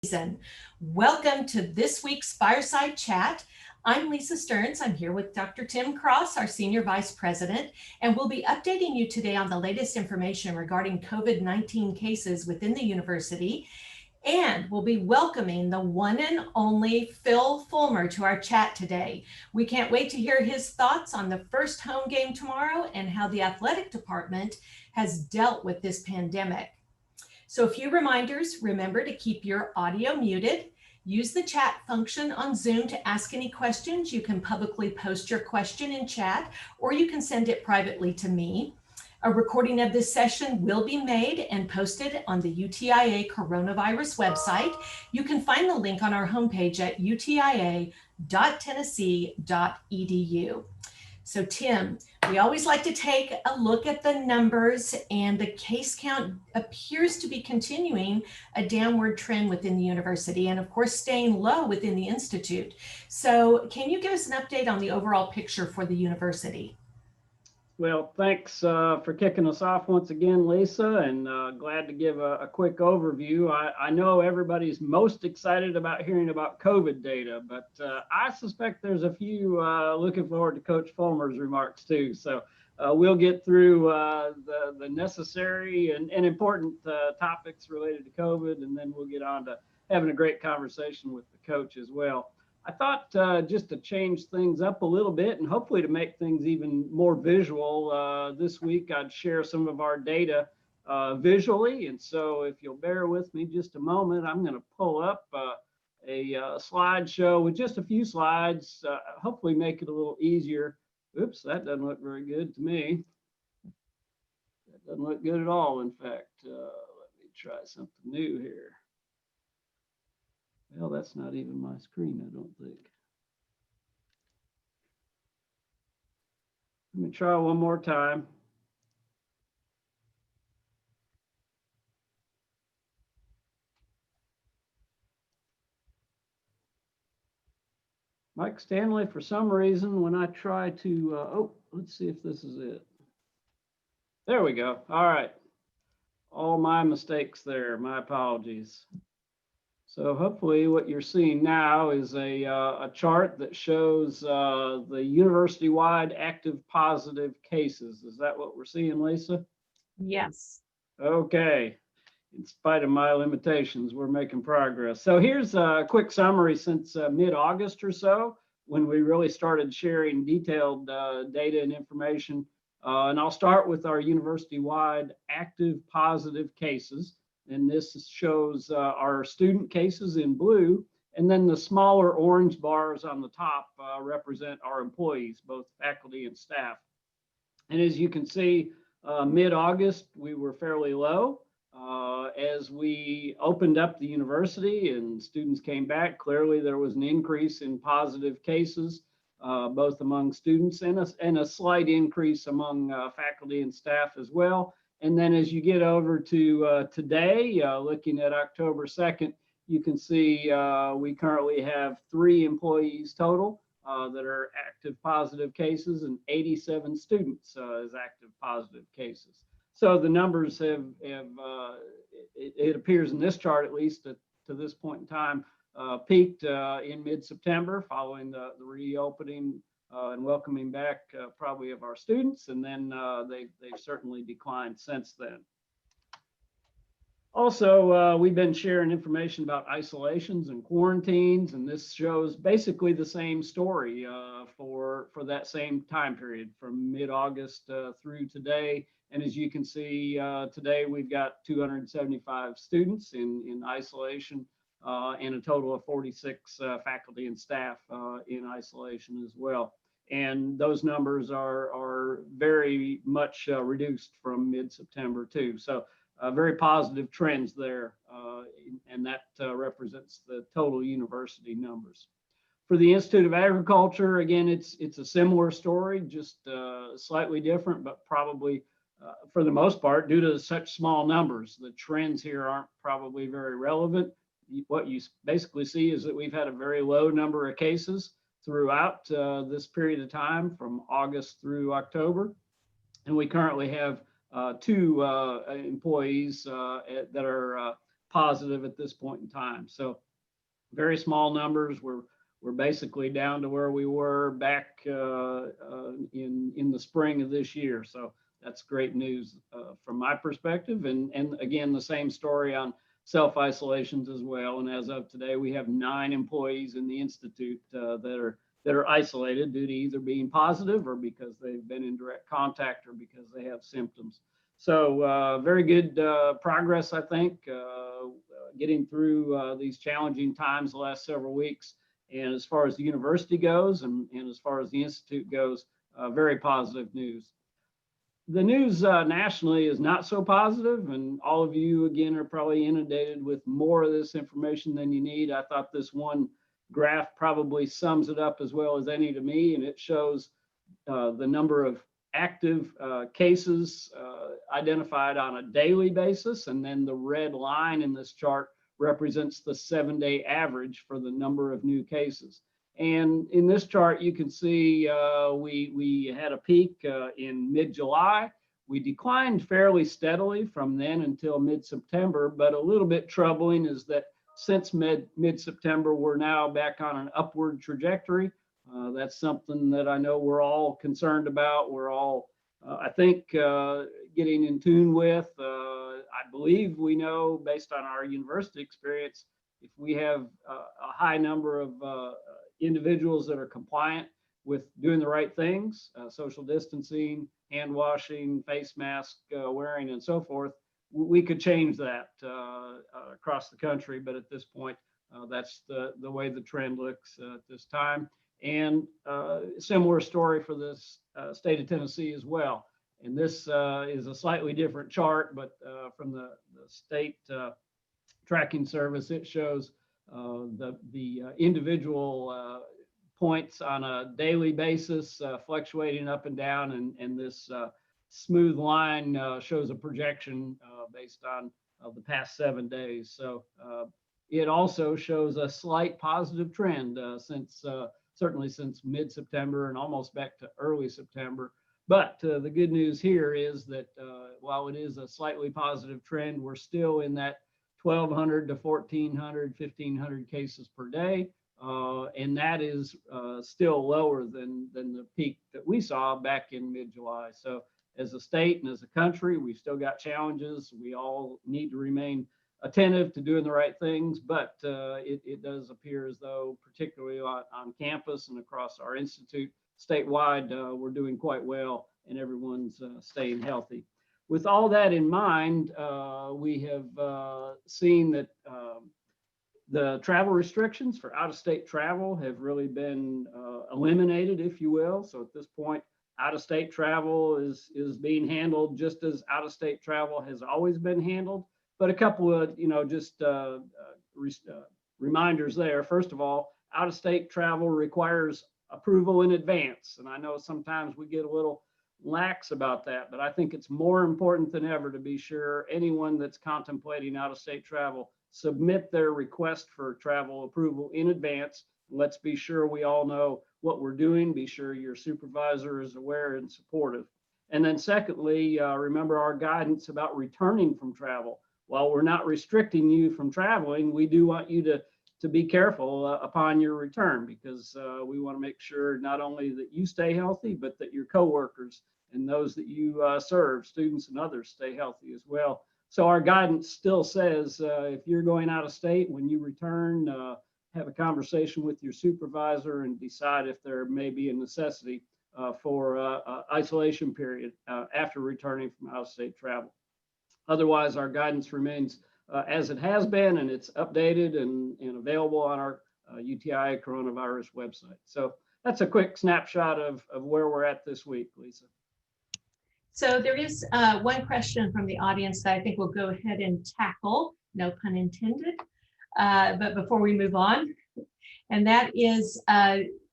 season. Welcome to this week's Fireside Chat. I'm Lisa Stearns. I'm here with Dr. Tim Cross, our Senior Vice President, and we'll be updating you today on the latest information regarding COVID-19 cases within the university. And we'll be welcoming the one and only Phil Fulmer to our chat today. We can't wait to hear his thoughts on the first home game tomorrow and how the athletic department has dealt with this pandemic. So a few reminders: remember to keep your audio muted. Use the chat function on Zoom to ask any questions. You can publicly post your question in chat, or you can send it privately to me. A recording of this session will be made and posted on the UTIA coronavirus website. You can find the link on our homepage at utia.tennessee.edu. So Tim, we always like to take a look at the numbers, and the case count appears to be continuing a downward trend within the university and of course staying low within the institute. So can you give us an update on the overall picture for the university? Well, thanks for kicking us off once again, Lisa, and glad to give a quick overview. I know everybody's most excited about hearing about COVID data, but I suspect there's a few looking forward to Coach Fulmer's remarks too. So we'll get through the necessary and important topics related to COVID, and then we'll get on to having a great conversation with the coach as well. I thought just to change things up a little bit and hopefully to make things even more visual, this week I'd share some of our data visually. And so if you'll bear with me just a moment, I'm going to pull up a slideshow with just a few slides, hopefully make it a little easier. Oops, that doesn't look very good to me. That doesn't look good at all, in fact. Let me try something new here. Well, that's not even my screen, I don't think. Let me try one more time. Mike Stanley, for some reason, when I try to, let's see if this is it. There we go. All right. All my mistakes there. My apologies. So hopefully what you're seeing now is a chart that shows the university-wide active positive cases. Is that what we're seeing, Lisa? Yes. Okay. In spite of my limitations, we're making progress. So here's a quick summary since mid-August or so, when we really started sharing detailed data and information. And I'll start with our university-wide active positive cases. And this shows our student cases in blue. And then the smaller orange bars on the top represent our employees, both faculty and staff. And as you can see, mid-August, we were fairly low. As we opened up the university and students came back, clearly there was an increase in positive cases, both among students and a slight increase among faculty and staff as well. And then as you get over to today, looking at October 2nd, you can see we currently have 3 employees total that are active positive cases and 87 students as active positive cases. So the numbers have it appears in this chart, at least to this point in time, peaked in mid-September following the reopening and welcoming back probably of our students, and then they've certainly declined since then. Also, we've been sharing information about isolations and quarantines, and this shows basically the same story for that same time period from mid-August through today. And as you can see, today we've got 275 students in isolation and a total of 46 faculty and staff in isolation as well. And those numbers are very much reduced from mid-September too. So very positive trends there, and that represents the total university numbers. For the Institute of Agriculture, again, it's a similar story, just slightly different, but probably for the most part, due to such small numbers, the trends here aren't probably very relevant. What you basically see is that we've had a very low number of cases throughout this period of time from August through October. And we currently have 2 employees that are positive at this point in time. So very small numbers. We're basically down to where we were back in the spring of this year. So that's great news from my perspective. And again, the same story on self-isolations as well. And as of today, we have 9 employees in the Institute that are isolated due to either being positive or because they've been in direct contact or because they have symptoms. So very good progress, I think, getting through these challenging times the last several weeks. And as far as the university goes and as far as the Institute goes, very positive news. The news nationally is not so positive, and all of you, again, are probably inundated with more of this information than you need. I thought this one graph probably sums it up as well as any to me, and it shows the number of active cases identified on a daily basis, and then the red line in this chart represents the 7-day average for the number of new cases. And in this chart, you can see we had a peak in mid-July. We declined fairly steadily from then until mid-September, but a little bit troubling is that since mid-September, we're now back on an upward trajectory. That's something that I know we're all concerned about. We're all, I think, getting in tune with. I believe we know, based on our university experience, if we have a high number of individuals that are compliant with doing the right things, social distancing, hand washing, face mask wearing, and so forth, we could change that across the country. But at this point, that's the way the trend looks at this time. And similar story for this state of Tennessee as well. And this is a slightly different chart, but from the state tracking service, it shows the individual points on a daily basis fluctuating up and down, and this smooth line shows a projection based on the past 7 days. So it also shows a slight positive trend since certainly since mid-September and almost back to early September. But the good news here is that while it is a slightly positive trend, we're still in that 1,200 to 1,400, 1,500 cases per day. And that is still lower than the peak that we saw back in mid-July. So as a state and as a country, we've still got challenges. We all need to remain attentive to doing the right things, but it does appear as though, particularly on campus and across our institute statewide, we're doing quite well and everyone's staying healthy. With all that in mind, we have seen that the travel restrictions for out-of-state travel have really been eliminated, if you will. So at this point, out-of-state travel is being handled just as out-of-state travel has always been handled. But a couple of, just reminders there. First of all, out-of-state travel requires approval in advance. And I know sometimes we get a little lax about that, but I think it's more important than ever to be sure anyone that's contemplating out-of-state travel submit their request for travel approval in advance. Let's be sure we all know what we're doing. Be sure your supervisor is aware and supportive. And then secondly, remember our guidance about returning from travel. While we're not restricting you from traveling, we do want you to be careful upon your return, because we want to make sure not only that you stay healthy, but that your coworkers and those that you serve, students and others, stay healthy as well. So our guidance still says if you're going out of state, when you return, have a conversation with your supervisor and decide if there may be a necessity for isolation period after returning from out-of-state travel. Otherwise, our guidance remains as it has been, and it's updated and available on our UTIA coronavirus website. So that's a quick snapshot of where we're at this week, Lisa. So there is one question from the audience that I think we'll go ahead and tackle, no pun intended, but before we move on, and that is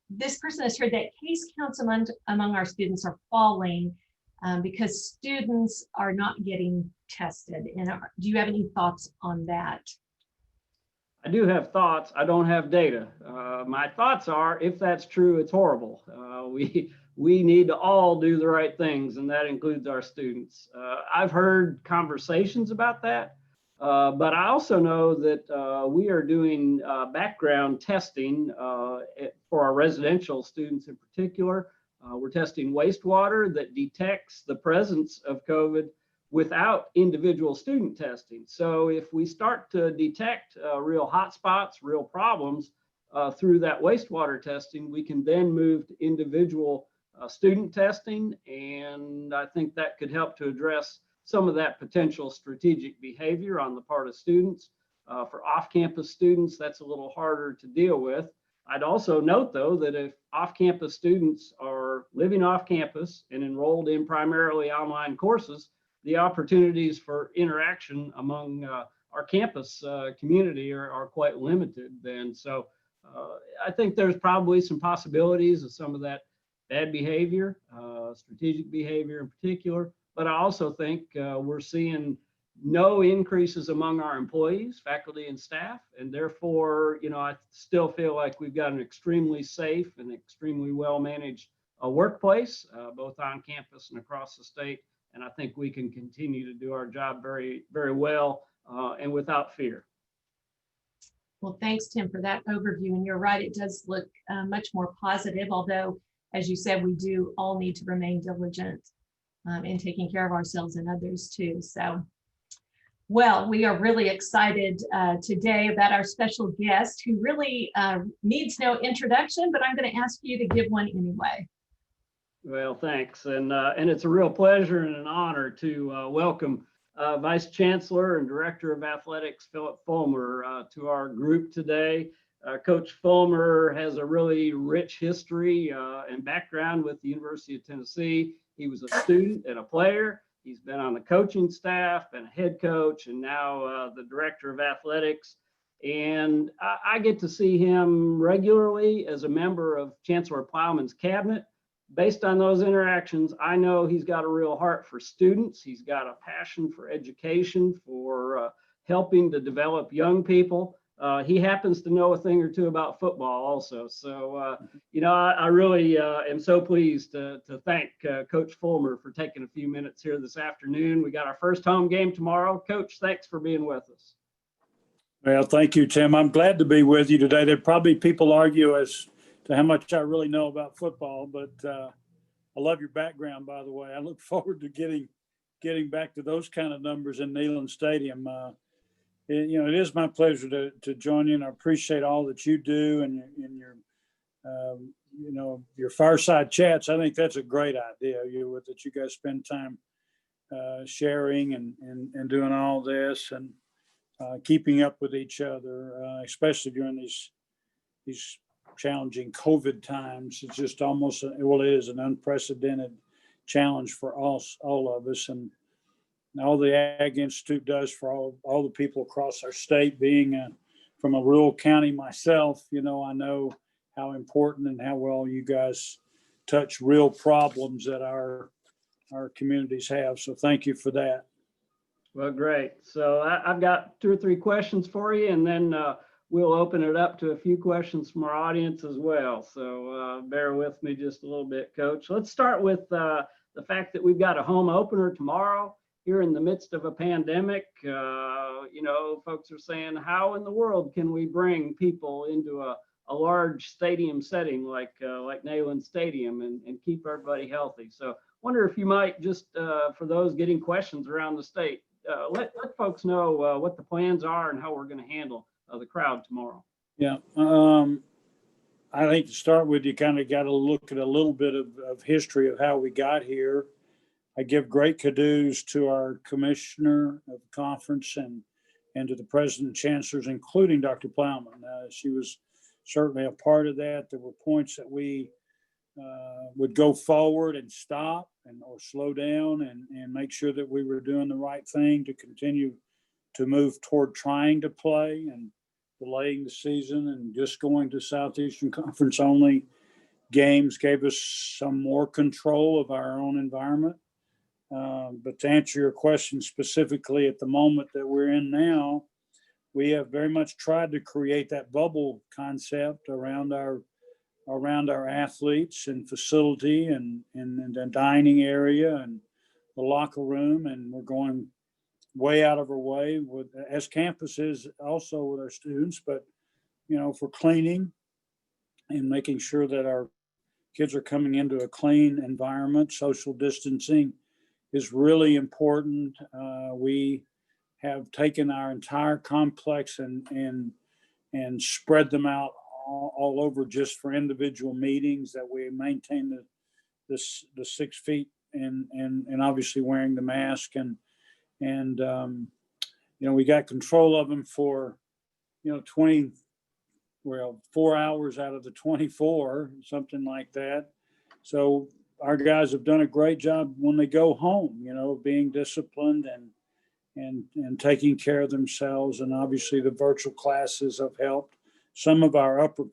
this person has heard that case counts among our students are falling because students are not getting tested. And do you have any thoughts on that? I do have thoughts. I don't have data. My thoughts are, if that's true, it's horrible. We need to all do the right things, and that includes our students. I've heard conversations about that. But I also know that we are doing background testing for our residential students in particular. We're testing wastewater that detects the presence of COVID without individual student testing. So if we start to detect real hotspots, real problems through that wastewater testing, we can then move to individual student testing. And I think that could help to address some of that potential strategic behavior on the part of students. For off-campus students, that's a little harder to deal with. I'd also note, though, that if off-campus students are living off campus and enrolled in primarily online courses, the opportunities for interaction among our campus community are quite limited then. So I think there's probably some possibilities of some of that bad behavior, strategic behavior in particular. But I also think we're seeing no increases among our employees, faculty, and staff. And therefore, I still feel like we've got an extremely safe and extremely well-managed workplace, both on campus and across the state. And I think we can continue to do our job very, very well and without fear. Well, thanks, Tim, for that overview. And you're right, it does look much more positive, although, as you said, we do all need to remain diligent in taking care of ourselves and others too. So, well, we are really excited today about our special guest who really needs no introduction, but I'm going to ask you to give one anyway. Well, thanks. And it's a real pleasure and an honor to welcome Vice Chancellor and Director of Athletics, Philip Fulmer, to our group today. Coach Fulmer has a really rich history and background with the University of Tennessee. He was a student and a player. He's been on the coaching staff and a head coach, and now the Director of Athletics. And I get to see him regularly as a member of Chancellor Plowman's cabinet. Based on those interactions, I know he's got a real heart for students. He's got a passion for education, for helping to develop young people. He happens to know a thing or two about football also. So, I really am so pleased to thank Coach Fulmer for taking a few minutes here this afternoon. We got our first home game tomorrow. Coach, thanks for being with us. Well, thank you, Tim. I'm glad to be with you today. There'd probably people argue as to how much I really know about football, but I love your background, by the way. I look forward to getting back to those kind of numbers in Neyland Stadium. It is my pleasure to join you, and I appreciate all that you do and your fireside chats. I think that's a great idea. That you guys spend time sharing and doing all this and keeping up with each other, especially during these challenging COVID times. It's just almost, it is an unprecedented challenge for all of us, and all the Ag Institute does for all the people across our state. Being from a rural county myself, I know how important and how well you guys touch real problems that our communities have. So thank you for that. Well, great. So I've got 2 or 3 questions for you, and then we'll open it up to a few questions from our audience as well. So bear with me just a little bit, Coach. Let's start with the fact that we've got a home opener tomorrow here in the midst of a pandemic. Folks are saying, how in the world can we bring people into a large stadium setting like Neyland Stadium and keep everybody healthy? So wonder if you might just, for those getting questions around the state, let folks know what the plans are and how we're going to handle the crowd tomorrow. Yeah. I think to start with, you kind of got to look at a little bit of history of how we got here. I give great kudos to our commissioner of the conference and to the president and chancellors, including Dr. Plowman. She was certainly a part of that. There were points that we would go forward and stop or slow down and make sure that we were doing the right thing to continue to move toward trying to play, and delaying the season and just going to Southeastern Conference only games gave us some more control of our own environment. But to answer your question specifically, at the moment that we're in now, we have very much tried to create that bubble concept around our athletes and facility and the dining area and the locker room. And we're going way out of our way with, as campuses, also with our students, but, for cleaning and making sure that our kids are coming into a clean environment. Social distancing is really important. We have taken our entire complex and spread them out all over just for individual meetings, that we maintain the 6 feet and obviously wearing the mask and we got control of them for 4 hours out of the 24, something like that. So our guys have done a great job when they go home, being disciplined and taking care of themselves. And obviously the virtual classes have helped. Some of our upper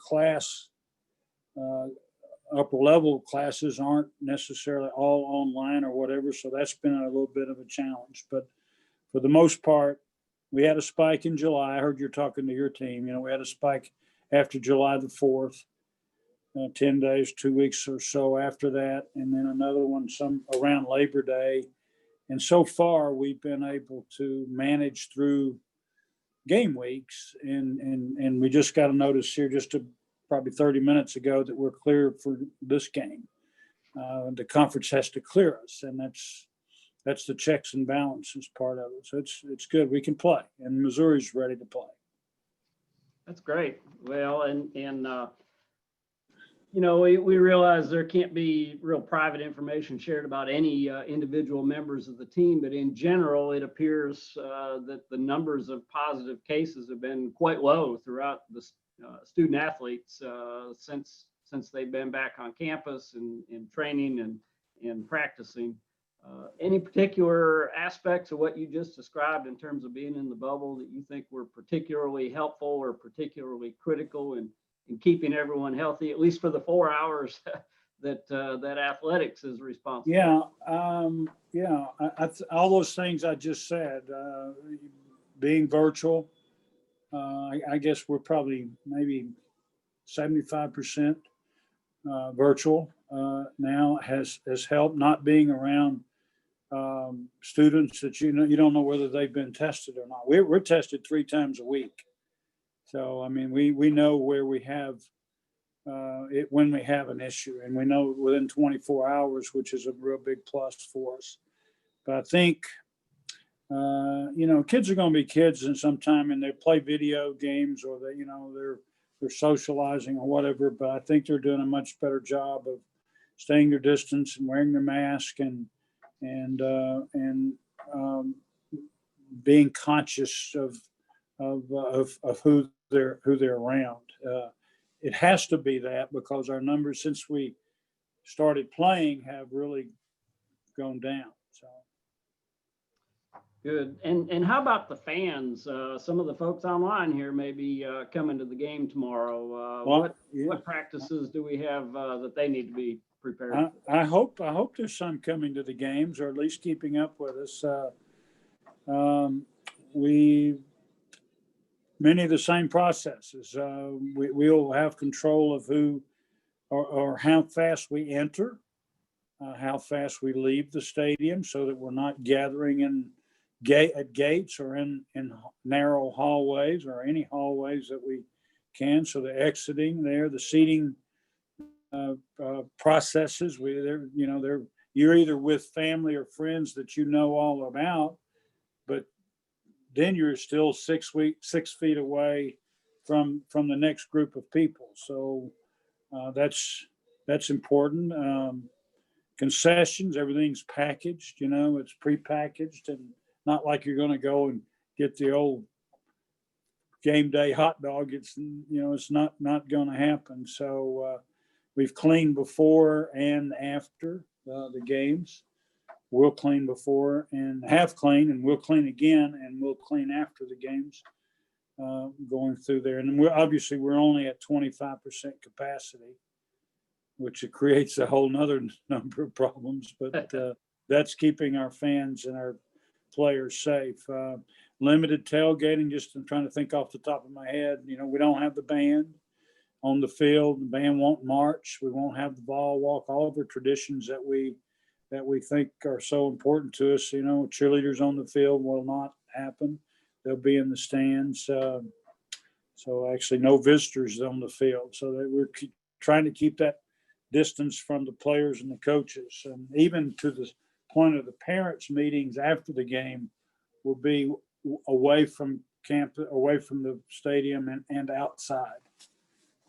level classes aren't necessarily all online or whatever. So that's been a little bit of a challenge, but for the most part, we had a spike in July. I heard you're talking to your team. We had a spike after July the 4th, 10 days, 2 weeks or so after that. And then another one some around Labor Day. And so far we've been able to manage through game weeks. And we just got a notice here probably 30 minutes ago that we're clear for this game. The conference has to clear us, and that's the checks and balances part of it. So it's good. We can play, and Missouri's ready to play. That's great. Well, we realize there can't be real private information shared about any individual members of the team, but in general, it appears that the numbers of positive cases have been quite low throughout the student athletes since they've been back on campus and training and practicing. Any particular aspects of what you just described in terms of being in the bubble that you think were particularly helpful or particularly critical in keeping everyone healthy, at least for the 4 hours that athletics is responsible? All those things I just said, being virtual, I guess we're probably maybe 75% virtual now has helped. Not being around students that you don't know whether they've been tested or not. We're tested 3 times a week, so I mean we know where we have it when we have an issue, and we know within 24 hours, which is a real big plus for us. But I think kids are going to be kids, and sometime and they play video games or they're socializing or whatever. But I think they're doing a much better job of staying their distance and wearing their mask and being conscious of who they're around. It has to be that, because our numbers since we started playing have really gone down. So good. And how about the fans? Some of the folks online here may be coming to the game tomorrow. What practices do we have that they need to be prepared for? I hope there's some coming to the games, or at least keeping up with us. Many of the same processes. We'll have control of who or how fast we enter, how fast we leave the stadium, so that we're not gathering at gates or in narrow hallways or any hallways that we can. So the exiting there, the seating processes, you're either with family or friends that all about, but then you're still 6 feet away from the next group of people. So that's important. Concessions, everything's packaged, it's prepackaged, and not like you're going to go and get the old game day hot dog. It's not going to happen. So we've cleaned before and after the games. We'll clean before and have cleaned, and we'll clean again, and we'll clean after the games going through there. And we're only at 25% capacity, which it creates a whole nother number of problems, but that's keeping our fans and our players safe. Limited tailgating, just I'm trying to think off the top of my head. We don't have the band on the field. The band won't march. We won't have the ball walk. All of the traditions that we that we think are so important to us. Cheerleaders on the field will not happen. They'll be in the stands. So actually no visitors on the field. So that we're trying to keep that distance from the players and the coaches. And even to the point of the parents' meetings after the game will be away from campus, away from the stadium and outside.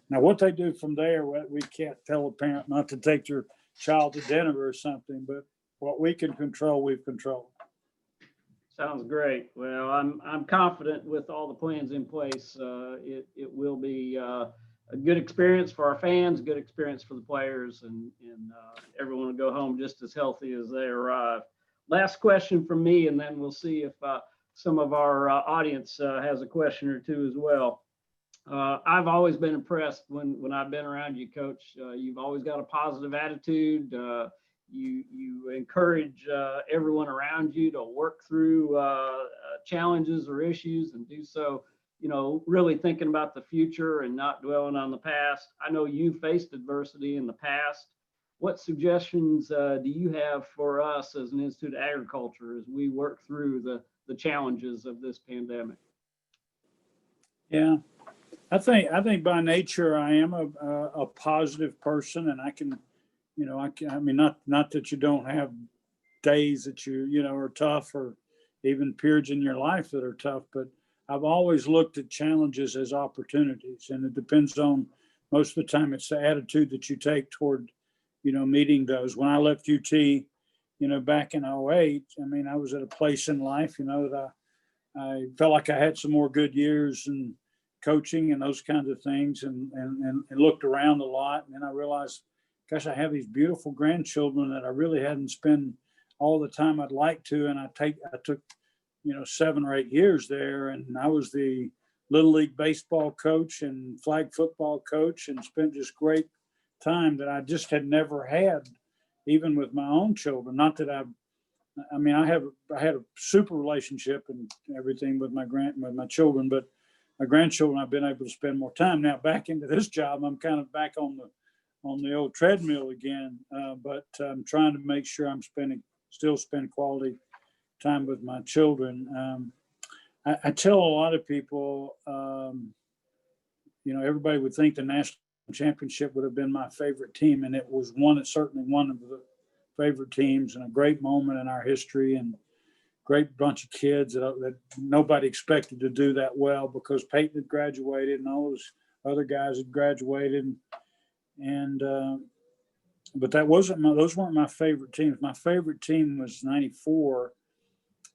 Now, what they do from there, we can't tell a parent not to take their child to dinner or something, but what we can control, we've controlled. Sounds great. Well, I'm confident with all the plans in place. It will be a good experience for our fans, good experience for the players, and everyone will go home just as healthy as they arrive. Last question from me, and then we'll see if some of our audience has a question or two as well. I've always been impressed when I've been around you, Coach. You've always got a positive attitude. You encourage everyone around you to work through challenges or issues and do so, really thinking about the future and not dwelling on the past. I know you faced adversity in the past. What suggestions do you have for us as an Institute of Agriculture as we work through the challenges of this pandemic? Yeah, I think by nature I am a positive person, and I can, I mean, not that you don't have days that are tough, or even periods in your life that are tough, but I've always looked at challenges as opportunities, and it depends on, most of the time it's the attitude that you take toward, meeting those. When I left UT, back in 08, I mean, I was at a place in life, that I felt like I had some more good years and coaching and those kinds of things, and looked around a lot. And then I realized, gosh, I have these beautiful grandchildren that I really hadn't spent all the time I'd like to. And I took, 7 or 8 years there, and I was the Little League baseball coach and flag football coach, and spent just great time that I just had never had, even with my own children. Not that I had a super relationship and everything with my children, but my grandchildren, I've been able to spend more time. Now back into this job, I'm kind of back on the old treadmill again, but I'm trying to make sure I'm still spend quality time with my children. I tell a lot of people, everybody would think the national championship would have been my favorite team, and it was certainly one of the favorite teams, and a great moment in our history, and great bunch of kids that nobody expected to do that well, because Peyton had graduated and all those other guys had graduated, but those weren't my favorite teams. My favorite team was '94,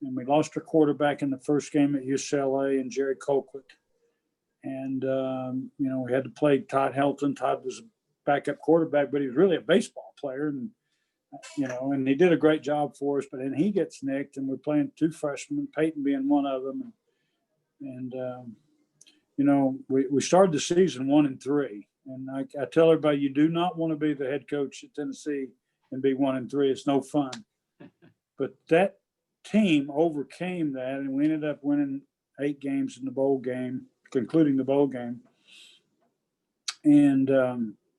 and we lost our quarterback in the first game at UCLA, and Jerry Colquitt. And, we had to play Todd Helton. Todd was a backup quarterback, but he was really a baseball player. And, and he did a great job for us, but then he gets nicked, and we're playing 2 freshmen, Peyton being one of them. And we started the season 1-3. And I tell everybody, you do not want to be the head coach at Tennessee and be 1-3. It's no fun. But that team overcame that, and we ended up winning 8 games in the bowl game, concluding the bowl game. And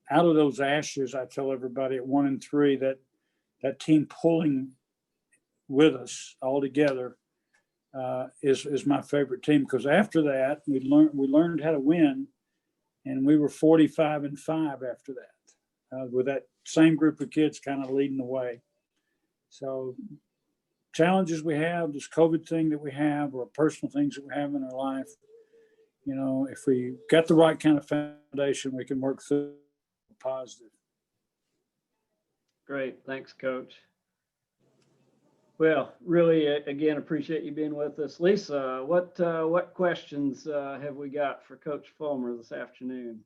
out of those ashes, I tell everybody at 1-3 that team pulling with us all together is my favorite team, because after that we learned how to win, and we were 45-5 after that, with that same group of kids kind of leading the way. So challenges we have, this COVID thing that we have, or personal things that we have in our life, if we got the right kind of foundation, we can work through positive. Great. Thanks, Coach. Well, really, again, appreciate you being with us. Lisa, what questions have we got for Coach Fulmer this afternoon?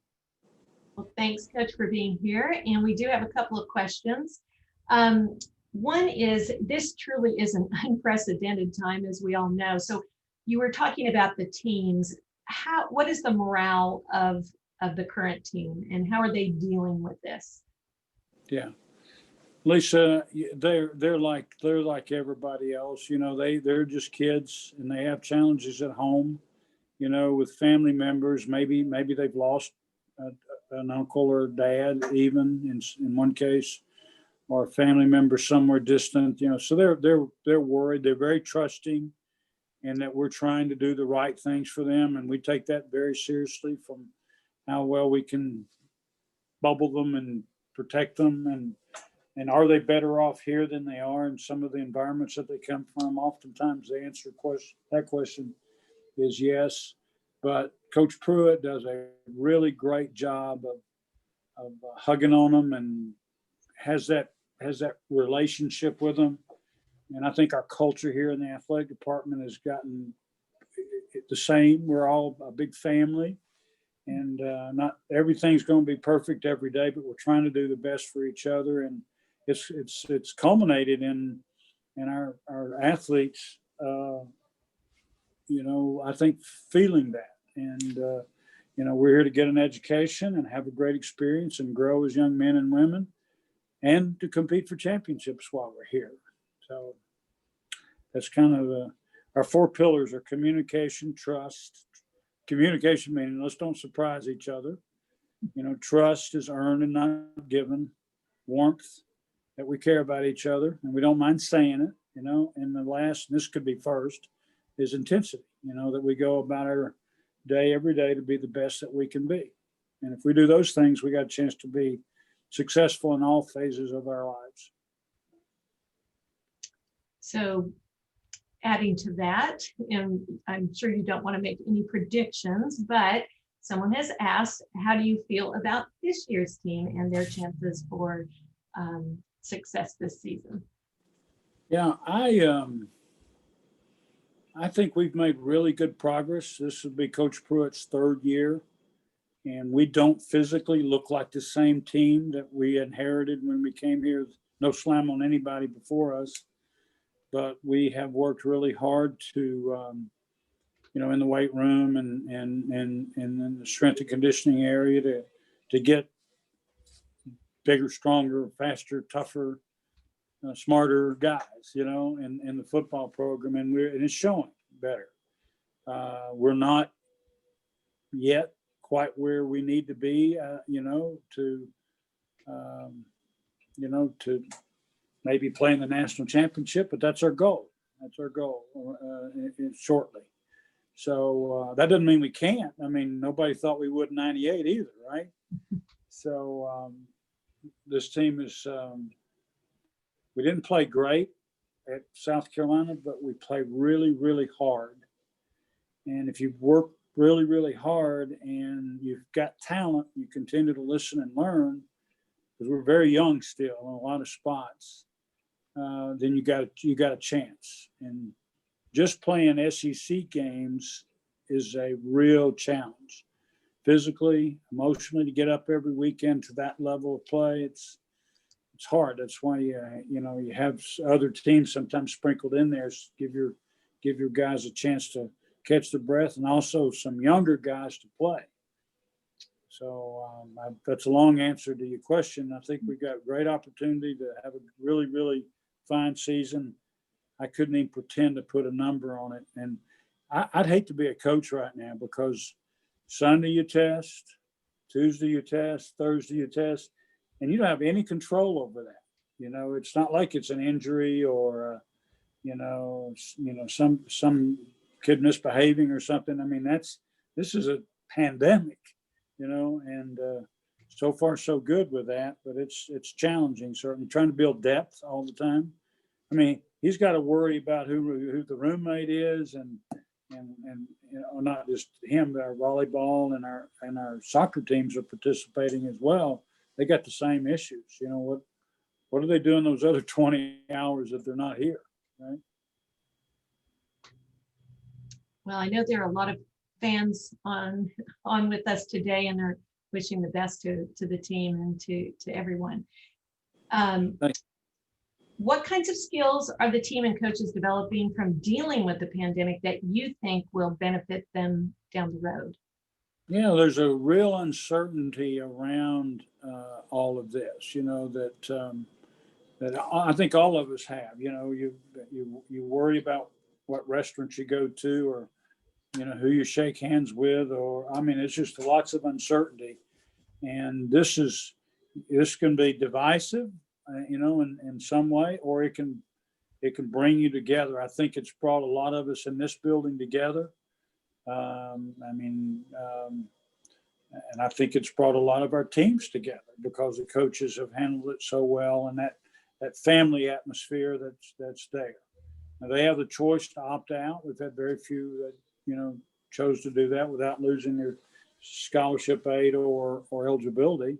Well, thanks, Coach, for being here. And we do have a couple of questions. One is, this truly is an unprecedented time, as we all know. So you were talking about the teams. What is the morale of the current team, and how are they dealing with this? Yeah, Lisa, they're like everybody else. They're just kids, and they have challenges at home, with family members. Maybe they've lost an uncle or a dad, even in one case, or a family member somewhere distant, so they're worried. They're very trusting, and that we're trying to do the right things for them. And we take that very seriously, from how well we can bubble them and protect them. And are they better off here than they are in some of the environments that they come from? Oftentimes the answer to that question is yes. But Coach Pruitt does a really great job of hugging on them, and has that relationship with them. And I think our culture here in the athletic department has gotten the same. We're all a big family, and not everything's going to be perfect every day, but we're trying to do the best for each other. And it's culminated in our athletes, I think, feeling that. And we're here to get an education and have a great experience and grow as young men and women, and to compete for championships while we're here. So that's kind of our 4 pillars are communication, trust. Communication meaning let's don't surprise each other. Trust is earned and not given. Warmth, that we care about each other and we don't mind saying it. And the last, and this could be first, is intensity. That we go about our day every day to be the best that we can be. And if we do those things, we got a chance to be successful in all phases of our lives. So adding to that, and I'm sure you don't want to make any predictions, but someone has asked, how do you feel about this year's team and their chances for success this season? Yeah, I think we've made really good progress. This would be Coach Pruitt's 3rd year, and we don't physically look like the same team that we inherited when we came here. No slam on anybody before us, but we have worked really hard to, in the weight room and in the strength and conditioning area to get bigger, stronger, faster, tougher, smarter guys, in the football program, and it's showing better. We're not yet quite where we need to be, to maybe play in the national championship, but that's our goal. That's our goal shortly. So that doesn't mean we can't. I mean, nobody thought we would in '98 either, right? So this team is. We didn't play great at South Carolina, but we played really, really hard. And if you work really, really hard and you've got talent, you continue to listen and learn, because we're very young still in a lot of spots, then you got a chance. And just playing SEC games is a real challenge. Physically, emotionally, to get up every weekend to that level of play, it's hard. That's why you have other teams sometimes sprinkled in there, give your guys a chance to catch their breath, and also some younger guys to play. So that's a long answer to your question. I think we got a great opportunity to have a really, really fine season. I couldn't even pretend to put a number on it. And I'd hate to be a coach right now, because Sunday you test, Tuesday you test, Thursday you test, and you don't have any control over that. It's not like it's an injury or, some kid misbehaving or something. I mean, this is a pandemic, and so far so good with that, but it's challenging, certainly trying to build depth all the time. I mean, he's got to worry about who the roommate is, and not just him, but our volleyball and our soccer teams are participating as well. They got the same issues. What are they doing those other 20 hours if they're not here, right? Well, I know there are a lot of fans on with us today, and are wishing the best to the team and to everyone. What kinds of skills are the team and coaches developing from dealing with the pandemic that you think will benefit them down the road? Yeah, there's a real uncertainty around all of this, that I think all of us have. You worry about what restaurants you go to, or who you shake hands with, or it's just lots of uncertainty, and this can be divisive, in some way, or it can bring you together. I think it's brought a lot of us in this building together. And I think it's brought a lot of our teams together because the coaches have handled it so well, and that family atmosphere that's there. Now, they have the choice to opt out. We've had very few that chose to do that without losing their scholarship aid or eligibility.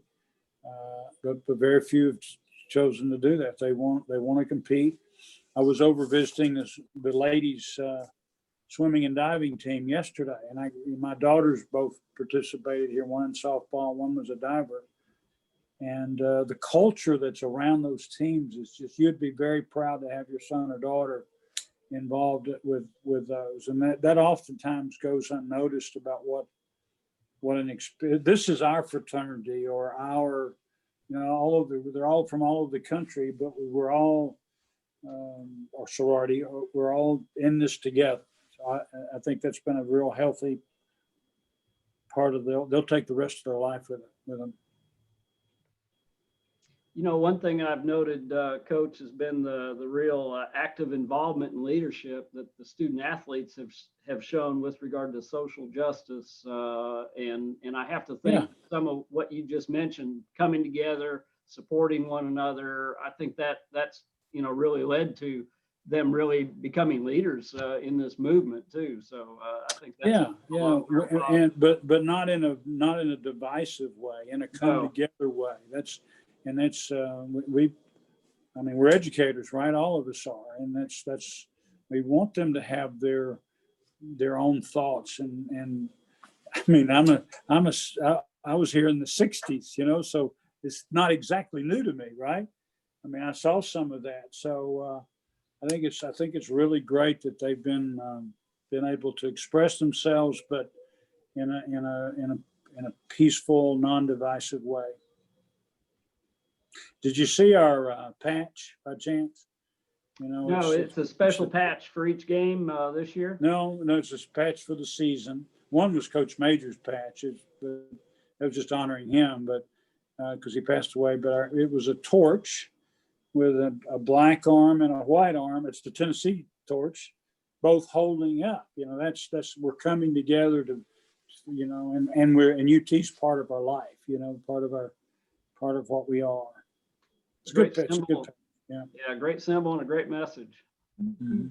But very few have chosen to do that. They want to compete. I was over visiting the ladies swimming and diving team yesterday, and my daughters both participated here. One in softball, one was a diver. And the culture that's around those teams is just, you'd be very proud to have your son or daughter involved with those. And that oftentimes goes unnoticed about what an experience. This is our fraternity or our, they're all from all over the country, but we're all, or sorority, we're all in this together. So I think that's been a real healthy part of they'll take the rest of their life with them. One thing I've noted, Coach, has been the real active involvement and leadership that the student athletes have shown with regard to social justice. And I have to think some of what you just mentioned, coming together, supporting one another, I think that's really led to them really becoming leaders in this movement too. So I think that's but not in a divisive way, in a come together way. We're educators, right? All of us are, and that's we want them to have their own thoughts. And I was here in the 60s, so it's not exactly new to me, right? I saw some of that, so I think it's really great that they've been able to express themselves, but in a peaceful, non-divisive way. Did you see our patch by chance? No, it's a special patch for each game this year. No, it's a patch for the season. One was Coach Major's patch. It was just honoring him, but because he passed away. But it was a torch with a black arm and a white arm. It's the Tennessee torch, both holding up. That's we're coming together to, and UT's part of our life. Part of what we are. It's a good pitch. Yeah, great symbol and a great message. Mm-hmm.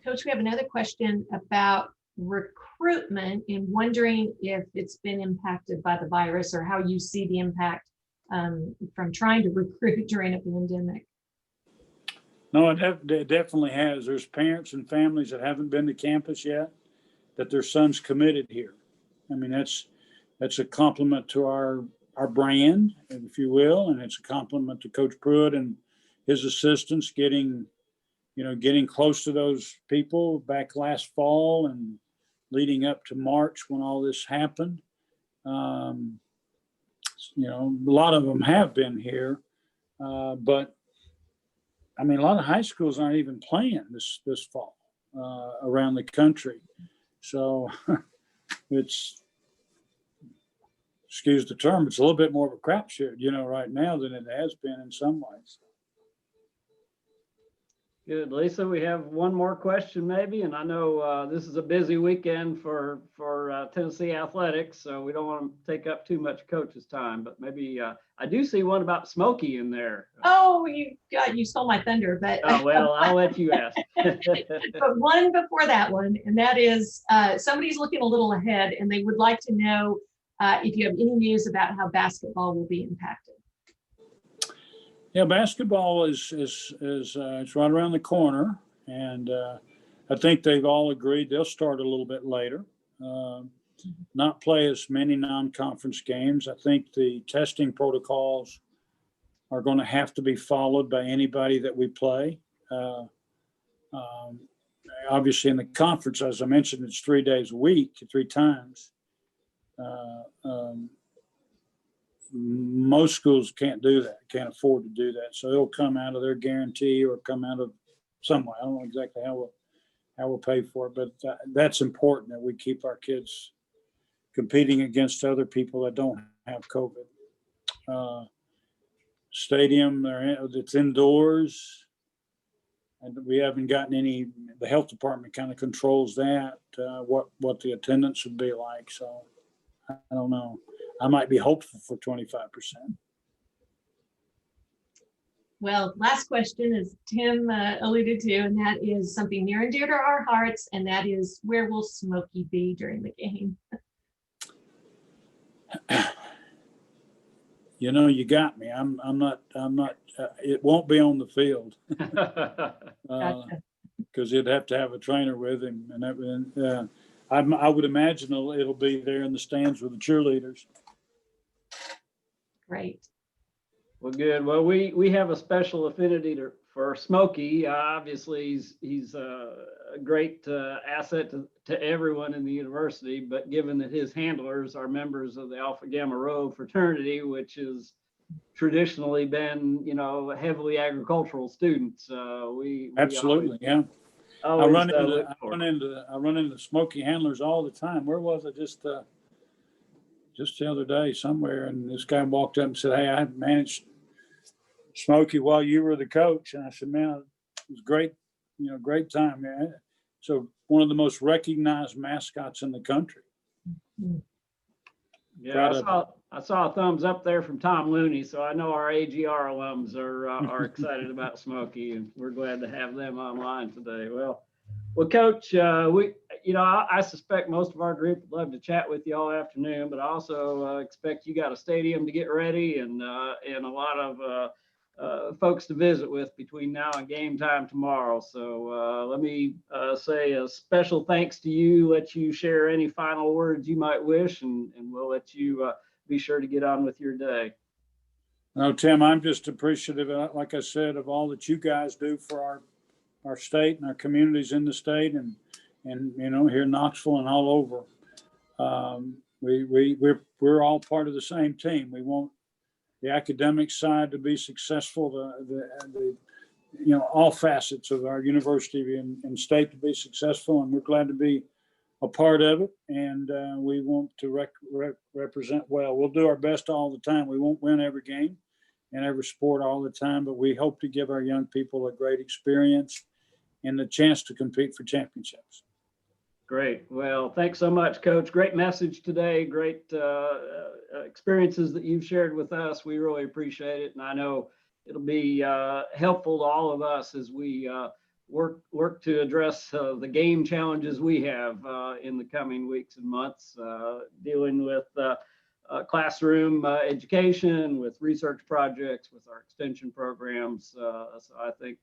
Coach, we have another question about recruitment and wondering if it's been impacted by the virus or how you see the impact from trying to recruit during a pandemic. No, it definitely has. There's parents and families that haven't been to campus yet that their son's committed here. That's a compliment to our brand, if you will, and it's a compliment to Coach Pruitt and his assistants getting close to those people back last fall and leading up to March when all this happened. A lot of them have been here, but a lot of high schools aren't even playing this fall around the country. So it's, excuse the term, it's a little bit more of a crapshoot, right now than it has been in some ways. Good, Lisa. We have one more question, maybe, and I know this is a busy weekend for Tennessee athletics, so we don't want to take up too much coach's time. But maybe I do see one about Smokey in there. Oh, you stole my thunder, but well, I'll let you ask. But one before that one, and that is somebody's looking a little ahead, and they would like to know if you have any news about how basketball will be impacted. Yeah, basketball is it's right around the corner, and I think they've all agreed they'll start a little bit later, not play as many non-conference games. I think the testing protocols are going to have to be followed by anybody that we play. Obviously, in the conference, as I mentioned, it's 3 days a week, 3 times. Most schools can't do that, can't afford to do that. So it'll come out of their guarantee or come out of some way. I don't know exactly how we'll pay for it, but that's important that we keep our kids competing against other people that don't have COVID. stadium. It's indoors. And we haven't gotten any, the health department kind of controls that, what the attendance would be like. So I don't know. I might be hopeful for 25%. Well, last question, as Tim alluded to, and that is something near and dear to our hearts, and that is, where will Smokey be during the game? You know, you got me. I'm not, it won't be on the field. Gotcha. Because you'd have to have a trainer with him, and that, I would imagine it'll be there in the stands with the cheerleaders. Great. Well, good. Well, we have a special affinity for Smokey. Obviously, he's a great asset to everyone in the university, but given that his handlers are members of the Alpha Gamma Rho fraternity, which has traditionally been, heavily agricultural students, we Absolutely, yeah. always I run into Smokey handlers all the time. Where was I just the other day somewhere, and this guy walked up and said, "Hey, I managed Smokey while you were the coach." And I said, "Man, it was great, great time, man." So one of the most recognized mascots in the country. Yeah, I saw a thumbs up there from Tom Looney, so I know our AGR alums are excited about Smokey, and we're glad to have them online today. Well, Coach, I suspect most of our group would love to chat with you all afternoon, but I also expect you got a stadium to get ready and a lot of folks to visit with between now and game time tomorrow. So let me say a special thanks to you, let you share any final words you might wish, and we'll let you be sure to get on with your day. No, Tim, I'm just appreciative, like I said, of all that you guys do for our state and our communities in the state, and here in Knoxville and all over. We're all part of the same team. We want the academic side to be successful, all facets of our university and state to be successful, and we're glad to be a part of it. And we want to represent well. We'll do our best all the time. We won't win every game and every sport all the time, but we hope to give our young people a great experience and the chance to compete for championships. Great. Well, thanks so much, Coach. Great message today. Great experiences that you've shared with us. We really appreciate it. And I know it'll be helpful to all of us as we work to address the game challenges we have in the coming weeks and months, dealing with classroom education, with research projects, with our extension programs. So I think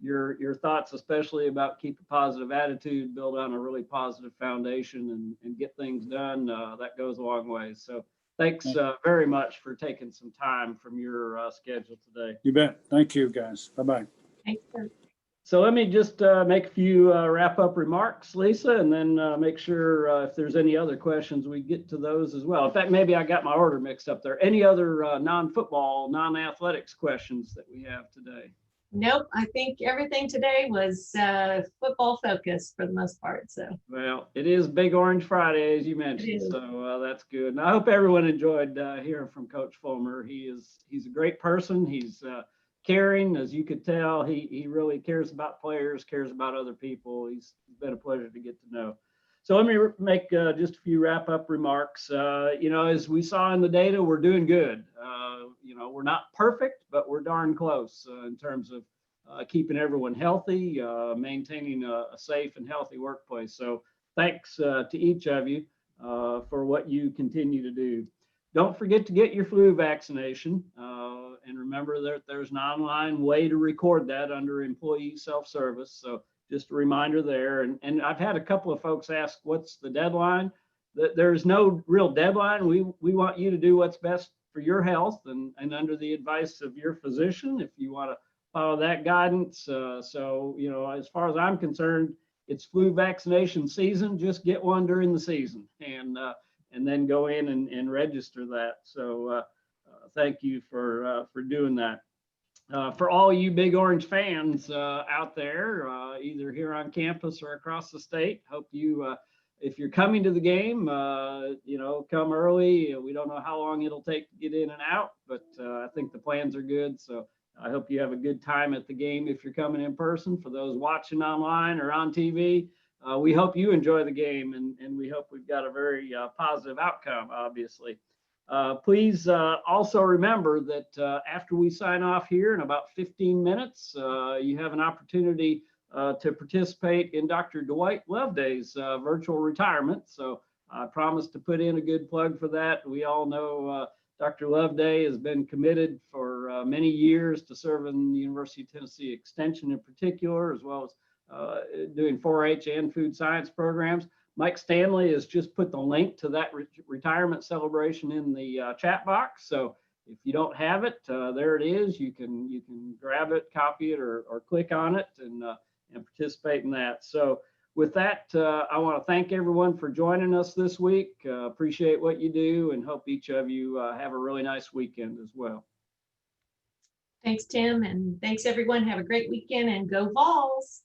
your thoughts, especially about keep a positive attitude, build on a really positive foundation, and get things done, that goes a long way. So thanks very much for taking some time from your schedule today. You bet. Thank you, guys. Bye-bye. Thanks, sir. So let me just make a few wrap-up remarks, Lisa, and then make sure if there's any other questions, we get to those as well. In fact, maybe I got my order mixed up there. Any other non-football, non-athletics questions that we have today? Nope, I think everything today was football focused for the most part. So, well, it is Big Orange Friday, as you mentioned, so that's good. And I hope everyone enjoyed hearing from Coach Fulmer. He's a great person. He's caring, as you could tell. He really cares about players, cares about other people. He's been a pleasure to get to know. So let me make just a few wrap-up remarks. As we saw in the data, we're doing good. We're not perfect, but we're darn close in terms of keeping everyone healthy, maintaining a safe and healthy workplace. So thanks to each of you for what you continue to do. Don't forget to get your flu vaccination. And remember that there's an online way to record that under employee self-service. So just a reminder there. And I've had a couple of folks ask, what's the deadline? There's no real deadline. We want you to do what's best for your health and under the advice of your physician, if you want to follow that guidance. So, as far as I'm concerned, it's flu vaccination season. Just get one during the season and then go in and register that. So thank you for doing that. For all you Big Orange fans out there, either here on campus or across the state, hope you if you're coming to the game, come early. We don't know how long it'll take to get in and out, but I think the plans are good. So I hope you have a good time at the game if you're coming in person. For those watching online or on TV, we hope you enjoy the game, and we hope we've got a very positive outcome, obviously. Please also remember that after we sign off here in about 15 minutes, you have an opportunity to participate in Dr. Dwight Loveday's virtual retirement. So I promised to put in a good plug for that. We all know Dr. Loveday has been committed for many years to serving the University of Tennessee Extension in particular, as well as doing 4-H and food science programs. Mike Stanley has just put the link to that retirement celebration in the chat box. So if you don't have it, there it is. You can grab it, copy it, or click on it and participate in that. So with that, I want to thank everyone for joining us this week. Appreciate what you do and hope each of you have a really nice weekend as well. Thanks, Tim, and thanks everyone. Have a great weekend and go Vols.